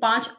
5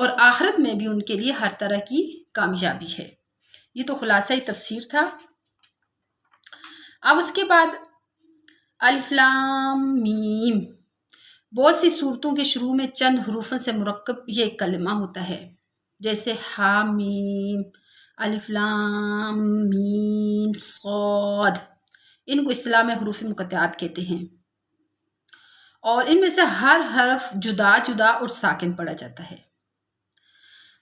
اور آخرت میں بھی ان کے لیے ہر طرح کی کامیابی ہے۔ یہ تو خلاصہ تفسیر تھا۔ اب اس کے بعد الف لام میم، بہت سی صورتوں کے شروع میں چند حروفوں سے مرکب یہ ایک کلمہ ہوتا ہے، جیسے حامیم، الف لام میم صاد، ان کو اصطلاح میں حروف مقطعات کہتے ہیں، اور ان میں سے ہر حرف جدا جدا اور ساکن پڑھا جاتا ہے۔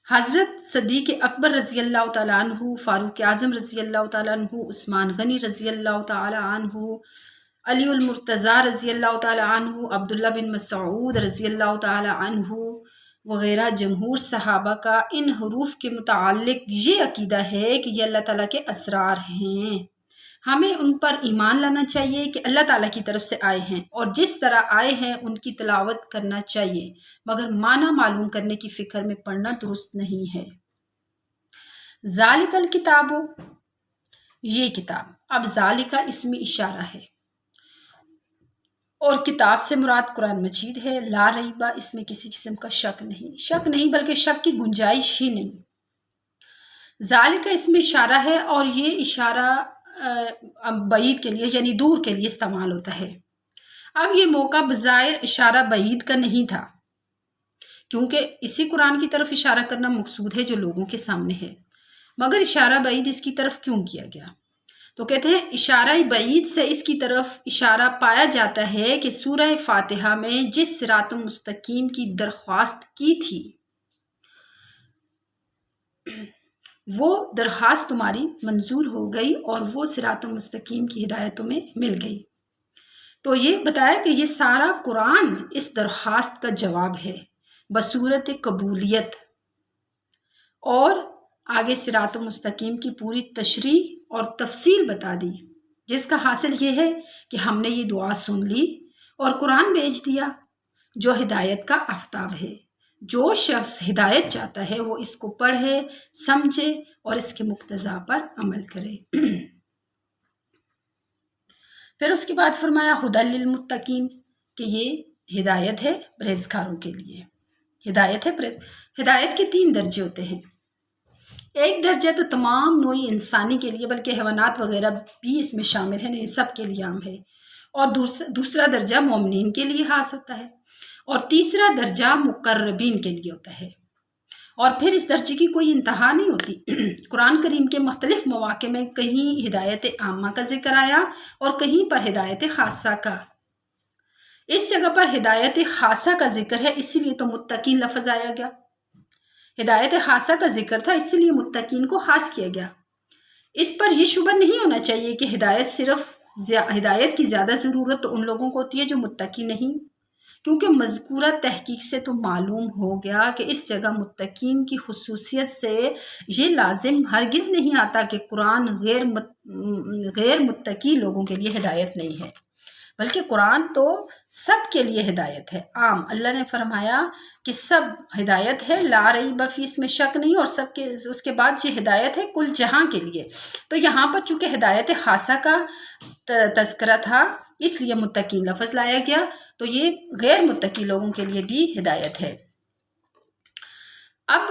حضرت صدیق اکبر رضی اللہ تعالیٰ عنہ، فاروق اعظم رضی اللہ تعالیٰ عنہ، عثمان غنی رضی اللہ تعالیٰ عنہ، علی المرتضیٰ رضی اللہ تعالیٰ عنہ، عبداللہ بن مسعود رضی اللہ تعالیٰ عنہ وغیرہ جمہور صحابہ کا ان حروف کے متعلق یہ عقیدہ ہے کہ یہ اللہ تعالیٰ کے اسرار ہیں۔ ہمیں ان پر ایمان لانا چاہیے کہ اللہ تعالیٰ کی طرف سے آئے ہیں، اور جس طرح آئے ہیں ان کی تلاوت کرنا چاہیے، مگر معنی معلوم کرنے کی فکر میں پڑنا درست نہیں ہے۔ ذالک الکتاب، یہ کتاب، اب ذالک اسم اشارہ ہے، اور کتاب سے مراد قرآن مجید ہے۔ لا ریبہ، اس میں کسی قسم کا شک نہیں بلکہ شک کی گنجائش ہی نہیں۔ ذالک اسم اشارہ ہے، اور یہ اشارہ بعید کے لیے یعنی دور کے لیے استعمال ہوتا ہے۔ اب یہ موقع بظاہر اشارہ بعید کا نہیں تھا، کیونکہ اسی قرآن کی طرف اشارہ کرنا مقصود ہے جو لوگوں کے سامنے ہے، مگر اشارہ بعید اس کی طرف کیوں کیا گیا؟ تو کہتے ہیں اشارہ بعید سے اس کی طرف اشارہ پایا جاتا ہے کہ سورہ فاتحہ میں جس صراط مستقیم کی درخواست کی تھی وہ درخواست تمہاری منظور ہو گئی، اور وہ صراط مستقیم کی ہدایتوں میں مل گئی۔ تو یہ بتایا کہ یہ سارا قرآن اس درخواست کا جواب ہے بصورت قبولیت، اور آگے صراط مستقیم کی پوری تشریح اور تفصیل بتا دی، جس کا حاصل یہ ہے کہ ہم نے یہ دعا سن لی اور قرآن بھیج دیا جو ہدایت کا آفتاب ہے۔ جو شخص ہدایت چاہتا ہے وہ اس کو پڑھے، سمجھے اور اس کے مقتضا پر عمل کرے۔ پھر اس کے بعد فرمایا ھدی للمتقین، کہ یہ ہدایت ہے پرہیزگاروں کے لیے۔ ہدایت کے 3 درجے ہوتے ہیں۔ ایک درجہ تو تمام نوعی انسانی کے لیے، بلکہ حیوانات وغیرہ بھی اس میں شامل ہیں، سب کے لیے عام ہے، اور دوسرا درجہ مومنین کے لیے خاص ہوتا ہے، اور تیسرا درجہ مقربین کے لیے ہوتا ہے، اور پھر اس درجے کی کوئی انتہا نہیں ہوتی۔ قرآن کریم کے مختلف مواقع میں کہیں ہدایت عامہ کا ذکر آیا اور کہیں پر ہدایت خاصہ کا۔ اس جگہ پر ہدایت خاصہ کا ذکر ہے، اسی لیے تو متقین لفظ آیا گیا۔ ہدایت خاصہ کا ذکر تھا، اسی لیے متقین کو خاص کیا گیا۔ اس پر یہ شبہ نہیں ہونا چاہیے کہ ہدایت کی زیادہ ضرورت تو ان لوگوں کو ہوتی ہے جو متقی نہیں، کیونکہ مذکورہ تحقیق سے تو معلوم ہو گیا کہ اس جگہ متقین کی خصوصیت سے یہ لازم ہرگز نہیں آتا کہ قرآن غیر متقی لوگوں کے لیے ہدایت نہیں ہے، بلکہ قرآن تو سب کے لیے ہدایت ہے، عام۔ اللہ نے فرمایا کہ سب ہدایت ہے، لا ریب فیہ، اس میں شک نہیں، اور اس کے بعد یہ ہدایت ہے کل جہاں کے لیے۔ تو یہاں پر چونکہ ہدایت خاصہ کا تذکرہ تھا، اس لیے متقین لفظ لایا گیا، تو یہ غیر متقی لوگوں کے لیے بھی ہدایت ہے۔ اب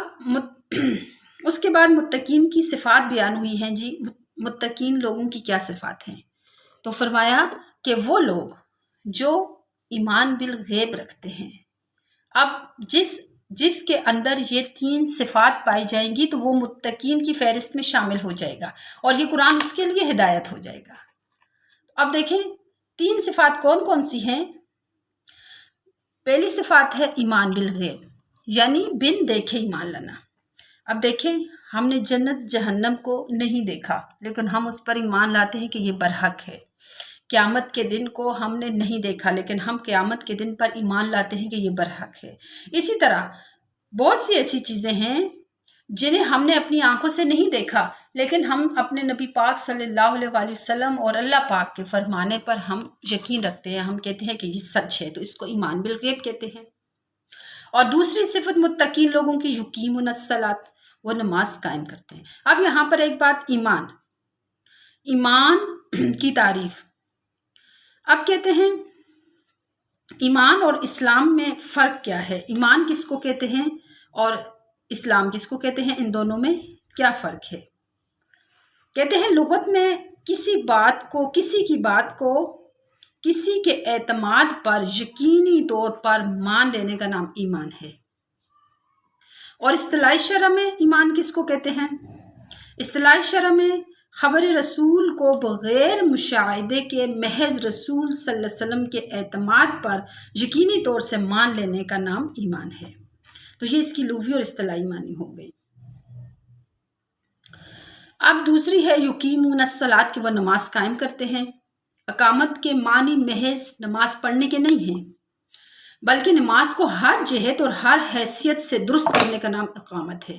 اس کے بعد متقین کی صفات بیان ہوئی ہیں۔ جی متقین لوگوں کی کیا صفات ہیں؟ تو فرمایا کہ وہ لوگ جو ایمان بالغیب رکھتے ہیں۔ اب جس کے اندر یہ 3 صفات پائی جائیں گی تو وہ متقین کی فہرست میں شامل ہو جائے گا، اور یہ قرآن اس کے لیے ہدایت ہو جائے گا۔ اب دیکھیں 3 صفات کون کون سی ہیں؟ پہلی صفات ہے ایمان بالغیب، یعنی بن دیکھے ایمان لانا۔ اب دیکھیں ہم نے جنت جہنم کو نہیں دیکھا، لیکن ہم اس پر ایمان لاتے ہیں کہ یہ برحق ہے۔ قیامت کے دن کو ہم نے نہیں دیکھا، لیکن ہم قیامت کے دن پر ایمان لاتے ہیں کہ یہ برحق ہے۔ اسی طرح بہت سی ایسی چیزیں ہیں جنہیں ہم نے اپنی آنکھوں سے نہیں دیکھا، لیکن ہم اپنے نبی پاک صلی اللہ علیہ وآلہ وسلم اور اللہ پاک کے فرمانے پر ہم یقین رکھتے ہیں، ہم کہتے ہیں کہ یہ سچ ہے، تو اس کو ایمان بالغیب کہتے ہیں۔ اور دوسری صفت متقین لوگوں کی یقیمون الصلاۃ، وہ نماز قائم کرتے ہیں۔ اب یہاں پر ایک بات، ایمان کی تعریف۔ اب کہتے ہیں ایمان اور اسلام میں فرق کیا ہے، ایمان کس کو کہتے ہیں اور اسلام کس کو کہتے ہیں، ان دونوں میں کیا فرق ہے؟ کہتے ہیں لغت میں کسی کی بات کو کسی کے اعتماد پر یقینی طور پر مان لینے کا نام ایمان ہے۔ اور اصطلاحی شرح میں ایمان کس کو کہتے ہیں؟ اصطلاحی شرح میں خبر رسول کو بغیر مشاہدے کے محض رسول صلی اللہ علیہ وسلم کے اعتماد پر یقینی طور سے مان لینے کا نام ایمان ہے۔ تو یہ اس کی لغوی اور اصطلاحی معنی ہو گئی۔ اب دوسری ہے یقیمون الصلاۃ، کہ وہ نماز قائم کرتے ہیں۔ اقامت کے معنی محض نماز پڑھنے کے نہیں ہیں، بلکہ نماز کو ہر جہت اور ہر حیثیت سے درست کرنے کا نام اقامت ہے،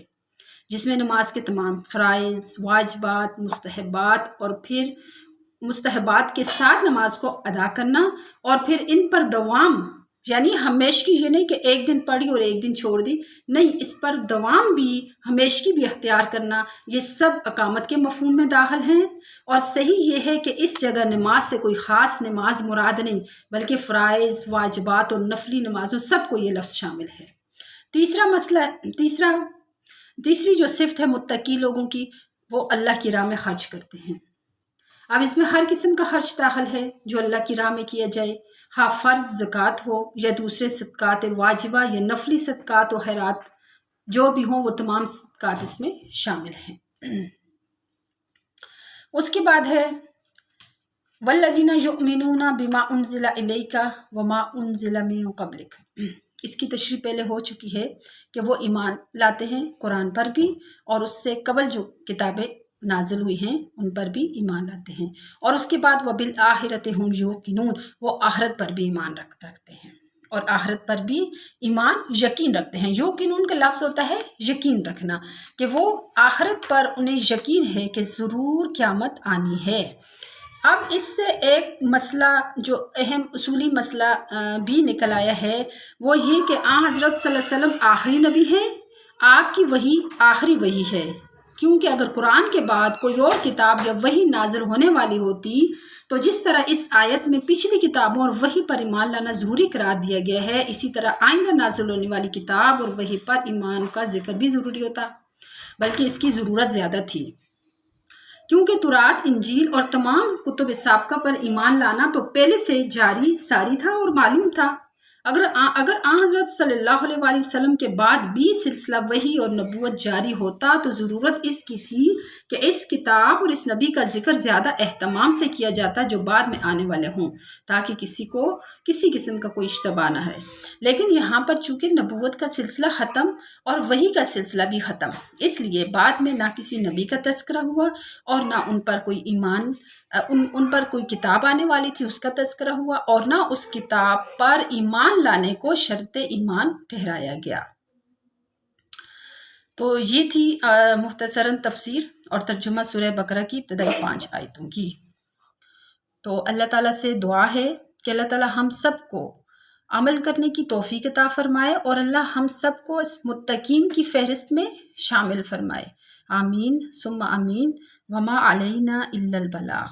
جس میں نماز کے تمام فرائض، واجبات، مستحبات اور پھر مستحبات کے ساتھ نماز کو ادا کرنا اور پھر ان پر دوام، یعنی ہمیشگی یہ نہیں کہ ایک دن پڑھی اور ایک دن چھوڑ دی، نہیں، اس پر دوام بھی، ہمیشگی بھی اختیار کرنا، یہ سب اقامت کے مفہوم میں داخل ہیں۔ اور صحیح یہ ہے کہ اس جگہ نماز سے کوئی خاص نماز مراد نہیں، بلکہ فرائض، واجبات اور نفلی نمازوں سب کو یہ لفظ شامل ہے۔ تیسری جو صفت ہے متقی لوگوں کی، وہ اللہ کی راہ میں خرچ کرتے ہیں۔ اب اس میں ہر قسم کا خرچ داخل ہے جو اللہ کی راہ میں کیا جائے، ہاں فرض زکوٰۃ ہو یا دوسرے صدقات واجبہ یا نفلی صدقات و خیرات جو بھی ہوں، وہ تمام صدقات اس میں شامل ہیں۔ اس کے بعد ہے والذین یؤمنون بما انزل الیک وما انزل من قبلک۔ اس کی تشریح پہلے ہو چکی ہے کہ وہ ایمان لاتے ہیں قرآن پر بھی، اور اس سے قبل جو کتابیں نازل ہوئی ہیں ان پر بھی ایمان لاتے ہیں۔ اور اس کے بعد وبالآخرۃ ھم یوقنون، وہ آخرت پر بھی ایمان رکھتے ہیں، اور آخرت پر بھی ایمان یقین رکھتے ہیں۔ یوقنون کا لفظ ہوتا ہے یقین رکھنا، کہ وہ آخرت پر انہیں یقین ہے کہ ضرور قیامت آنی ہے۔ اب اس سے ایک مسئلہ جو اہم اصولی مسئلہ بھی نکل آیا ہے، وہ یہ کہ حضرت صلی اللہ علیہ وسلم آخری نبی ہیں، آپ کی وحی آخری وحی ہے، کیونکہ اگر قرآن کے بعد کوئی اور کتاب یا وحی نازل ہونے والی ہوتی تو جس طرح اس آیت میں پچھلی کتابوں اور وحی پر ایمان لانا ضروری قرار دیا گیا ہے، اسی طرح آئندہ نازل ہونے والی کتاب اور وحی پر ایمان کا ذکر بھی ضروری ہوتا، بلکہ اس کی ضرورت زیادہ تھی، کیونکہ تورات، انجیل اور تمام کتب سابقہ پر ایمان لانا تو پہلے سے جاری ساری تھا اور معلوم تھا۔ اگر حضرت صلی اللہ علیہ وآلہ وسلم کے بعد بھی سلسلہ وحی اور نبوت جاری ہوتا تو ضرورت اس کی تھی کہ اس کتاب اور اس نبی کا ذکر زیادہ اہتمام سے کیا جاتا جو بعد میں آنے والے ہوں، تاکہ کسی کو کسی قسم کا کوئی اشتباہ نہ ہے۔ لیکن یہاں پر چونکہ نبوت کا سلسلہ ختم اور وحی کا سلسلہ بھی ختم، اس لیے بعد میں نہ کسی نبی کا تذکرہ ہوا اور نہ ان پر کوئی ایمان، ان پر کوئی کتاب آنے والی تھی اس کا تذکرہ ہوا، اور نہ اس کتاب پر ایمان لانے کو شرط ایمان ٹھہرایا گیا۔ تو یہ تھی مختصراً تفسیر اور ترجمہ سورہ بقرہ کی ابتدائی 5 آیتوں کی۔ تو اللہ تعالیٰ سے دعا ہے کہ اللہ تعالیٰ ہم سب کو عمل کرنے کی توفیق عطا فرمائے، اور اللہ ہم سب کو اس متقین کی فہرست میں شامل فرمائے۔ آمین ثم آمین، وما علینا الا البلاغ۔